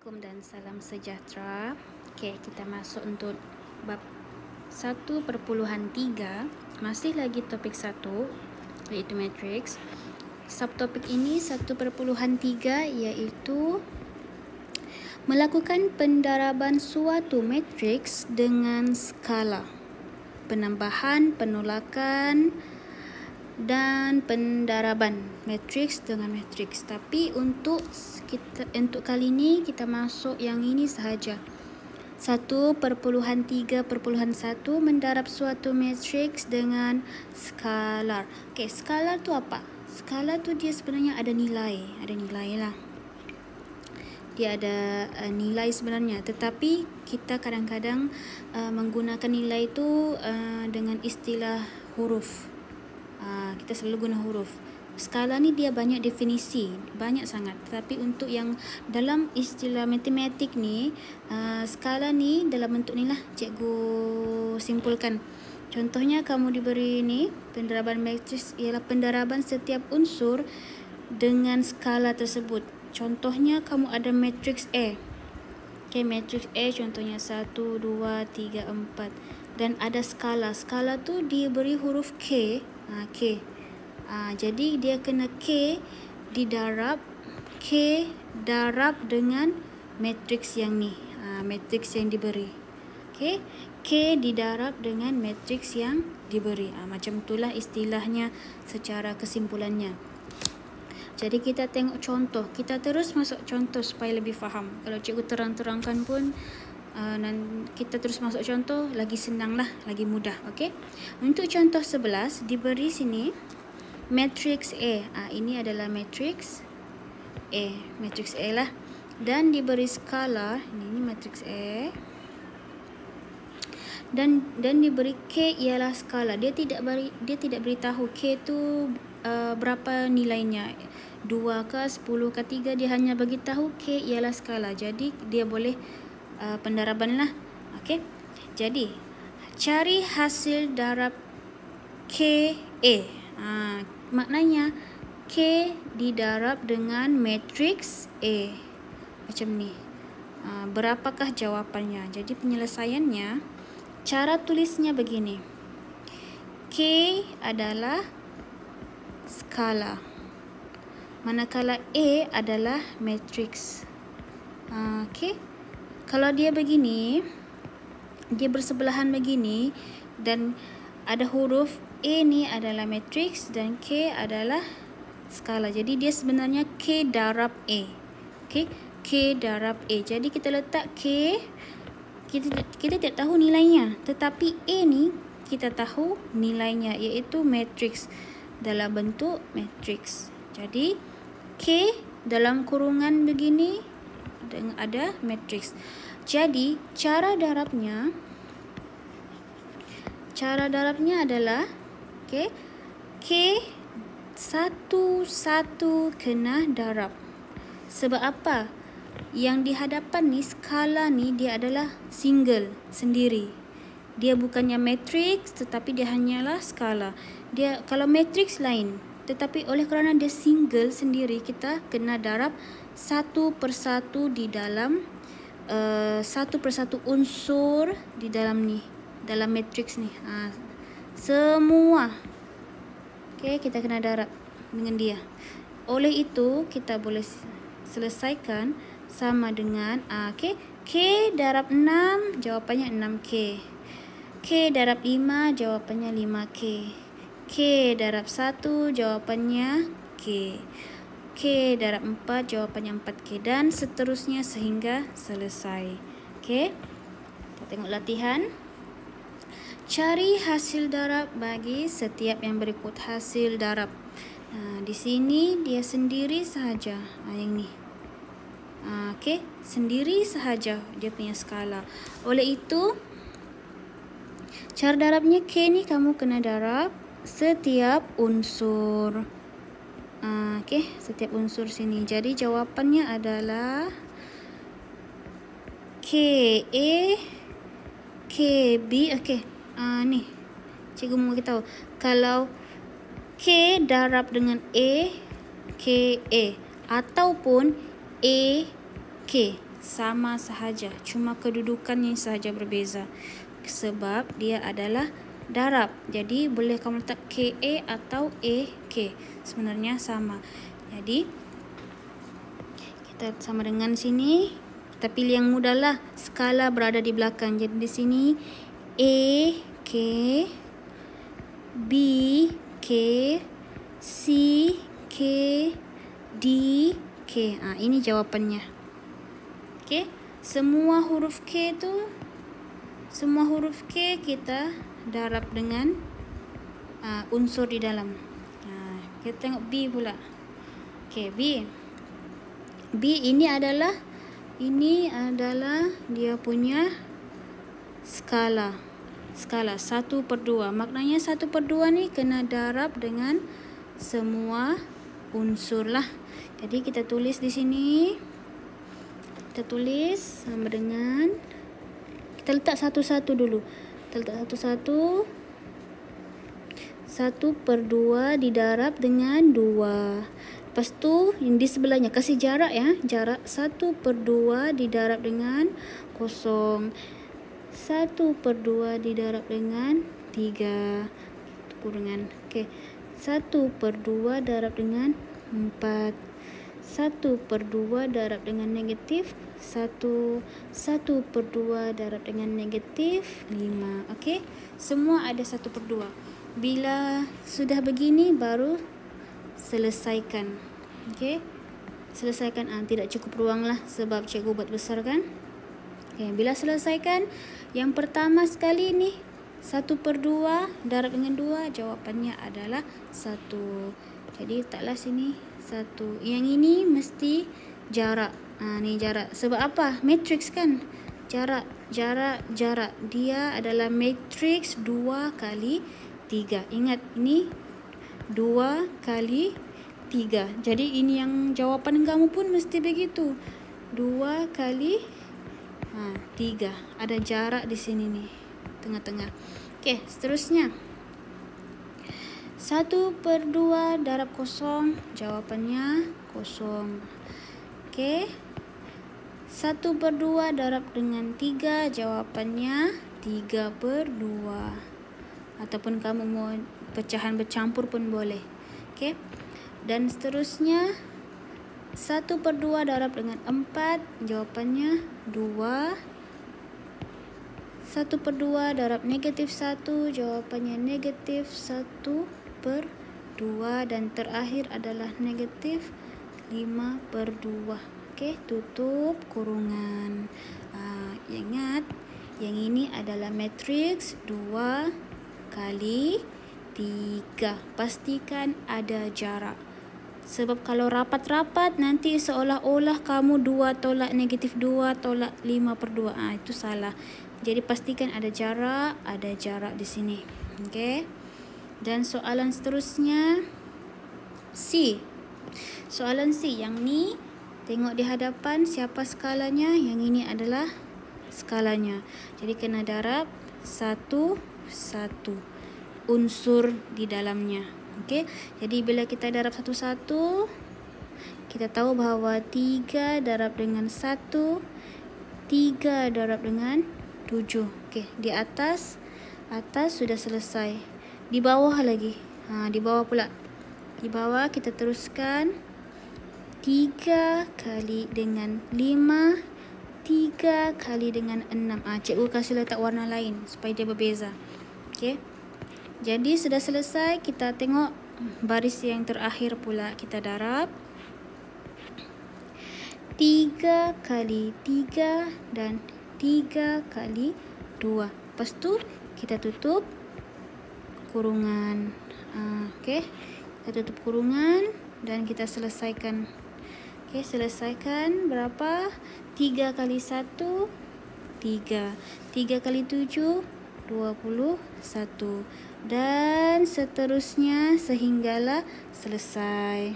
Assalamualaikum dan salam sejahtera. Okey, kita masuk untuk bab 1.3. Masih lagi topik 1 iaitu matrix. Subtopik ini 1.3 iaitu melakukan pendaraban suatu matrix dengan skala, penambahan, penolakan dan pendaraban matrix dengan matrix. Tapi untuk kali ini kita masuk yang ini sahaja. 1.3.1 mendarab suatu matrix dengan skalar. Okey, skalar tu apa? Skalar tu dia sebenarnya ada nilai lah. Dia ada nilai sebenarnya, tetapi kita kadang-kadang menggunakan nilai tu dengan istilah huruf. Kita selalu guna huruf. Skala ni dia banyak definisi, banyak sangat. Tetapi untuk yang dalam istilah matematik ni, skala ni dalam bentuk ni lah cikgu simpulkan. Contohnya kamu diberi ni, pendaraban matrix ialah pendaraban setiap unsur dengan skala tersebut. Contohnya kamu ada matrix A. Okay, matrix A contohnya 1, 2, 3, 4 dan ada skala. Skala tu diberi huruf K. K. Jadi dia kena K didarab, K darab dengan matrix yang ni, matrix yang diberi. Okay, K didarab dengan matrix yang diberi. Macam itulah istilahnya secara kesimpulannya. Jadi kita tengok contoh. Kita terus masuk contoh supaya lebih faham. Kalau cikgu terang-terangkan pun kita terus masuk contoh, lagi senang lah, lagi mudah. Okay? Untuk contoh 11 diberi sini matrix A. Ini adalah matrix A. Matrix A lah. Dan diberi skala, ini matrix A. Dan diberi K ialah skala. Dia tidak beritahu K tu berapa nilainya. 2 ke 10 ke 3, dia hanya bagi tahu K ialah skala. Jadi dia boleh pendaraban lah. Okey. Jadi cari hasil darab KA. Maknanya K didarab dengan matrix A. Macam ni. Berapakah jawapannya? Jadi penyelesaiannya, cara tulisnya begini. K adalah skala, manakala A adalah matrix. Okey. Kalau dia begini, dia bersebelahan begini dan ada huruf A ni adalah matrix dan K adalah skala. Jadi dia sebenarnya K darab A. Okey, K darab A. Jadi kita letak K, kita tidak tahu nilainya, tetapi A ni kita tahu nilainya, iaitu matrix, dalam bentuk matrix. Jadi K dalam kurungan begini dengan ada matrix. Jadi cara darabnya adalah K satu-satu kena darab. Sebab apa? Yang di hadapan ni, skala ni, dia adalah single, sendiri. Dia bukannya matrix, tetapi dia hanyalah skala. Dia kalau matrix lain, tetapi oleh kerana dia single, sendiri, kita kena darab satu persatu di dalam satu persatu unsur di dalam ni, dalam matrix ni. Semua. Okey, kita kena darab dengan dia. Oleh itu kita boleh selesaikan sama dengan K darab 6, jawapannya 6K. K darab 5, jawapannya 5K. K darab 1, jawapannya K. K darab 4, jawapannya 4K, dan seterusnya sehingga selesai. Okey. Kita tengok latihan. Cari hasil darab bagi setiap yang berikut. Hasil darab. Di sini dia sendiri sahaja. Yang ni. Okey, sendiri sahaja dia punya skala. Oleh itu, cara darabnya K ni kamu kena darab setiap unsur. Okey, setiap unsur sini. Jadi jawapannya adalah KA, KB. Okey. Ni cikgu mau beritahu. Kalau K darab dengan A, KA, ataupun A, K. sama sahaja, cuma kedudukannya sahaja berbeza sebab dia adalah darab. Jadi boleh kamu letak KA atau AK, sebenarnya sama. Jadi kita sama dengan sini, kita pilih yang mudah lah, skala berada di belakang. Jadi di sini AK, B K, C K, D K. Ini jawapannya. Okey, semua huruf K kita darab dengan unsur di dalam. Kita tengok B pula. Okey, B ini adalah dia punya skala 1/2. Maknanya 1/2 ni kena darab dengan semua unsur lah. Jadi kita tulis di sini. Kita tulis sama dengan, kita letak satu-satu dulu. Kita letak satu-satu. 1/2 didarab dengan 2. Lepas tu yang di sebelahnya kasih jarak ya. Jarak 1/2 didarab dengan 0. 1/2 didarab dengan 3. Kurungan. Okey. 1/2 darab dengan 4. 1/2 darab dengan negatif 1. 1/2 darab dengan negatif 5. Okey. Semua ada 1/2. Bila sudah begini baru selesaikan. Okey. Selesaikan. Tidak cukup ruang lah sebab cikgu buat besar kan. Okay, bila selesaikan yang pertama sekali ni 1/2 darab dengan 2, jawapannya adalah 1. Jadi letaklah sini 1. Yang ini mesti jarak. Ni jarak. Sebab apa? Matriks kan. Jarak. Dia adalah matriks 2 kali 3. Ingat ini 2 kali 3. Jadi ini yang jawapan kamu pun mesti begitu. 2 kali 3. Ada jarak di sini nih. Tengah-tengah. Okey, seterusnya. 1/2 darab 0, jawapannya 0. Okey. 1/2 darab dengan 3, jawapannya 3/2. Ataupun kamu mau pecahan bercampur pun boleh. Okey. Dan seterusnya 1/2 darab dengan 4, jawapannya 2. 1/2 darab negatif 1, jawapannya negatif 1/2. Dan terakhir adalah negatif 5/2. Okey, tutup kurungan. Ingat, yang ini adalah matriks 2 kali 3. Pastikan ada jarak. Sebab kalau rapat-rapat nanti seolah-olah kamu 2 tolak negatif 2 tolak 5/2. Itu salah. Jadi pastikan ada jarak di sini. Okey. Dan soalan seterusnya C. Soalan C yang ni tengok di hadapan siapa skalanya, yang ini adalah skalanya. Jadi kena darab 1 unsur di dalamnya. Okey. Jadi bila kita darab satu-satu, kita tahu bahawa 3 darab dengan 1, 3 darab dengan 7. Okey, di atas sudah selesai. Di bawah lagi. Di bawah pula. Di bawah kita teruskan 3 kali dengan 5, 3 kali dengan 6. Cikgu kasih letak warna lain supaya dia berbeza. Okey. Jadi sudah selesai, kita tengok baris yang terakhir pula kita darab. 3 kali 3 dan 3 kali 2. Lepas tu kita tutup kurungan. Okey. Kita tutup kurungan dan kita selesaikan. Okey, selesaikan berapa? 3 kali 1, 3. 3 kali 7, 21. Dan seterusnya sehinggalah selesai.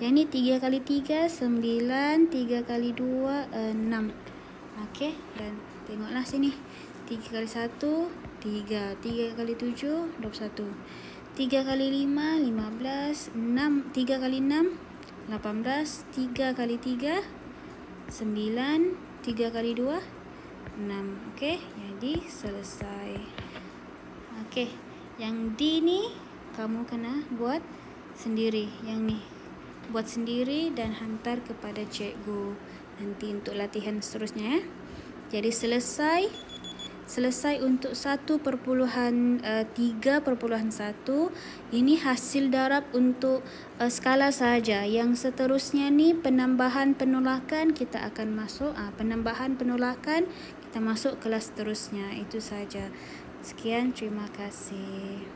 Yang ni 3 kali 3, 9. 3 kali 2, 6. Okey, dan tengoklah sini. 3 kali 1, 3. 3 kali 7, 21. 3 kali 5, 15. 3 kali 6, 18, 3 kali 3, 9, 3 kali 2, 6. Okey, jadi selesai. Okey, yang D ni kamu kena buat sendiri. Yang ni buat sendiri dan hantar kepada cikgu nanti untuk latihan seterusnya, ya. Jadi selesai untuk 1.3.1. Ini hasil darab untuk skala saja. Yang seterusnya ni penambahan penolakan, kita akan masuk penambahan penolakan, kita masuk kelas seterusnya. Itu saja. Sekian, terima kasih.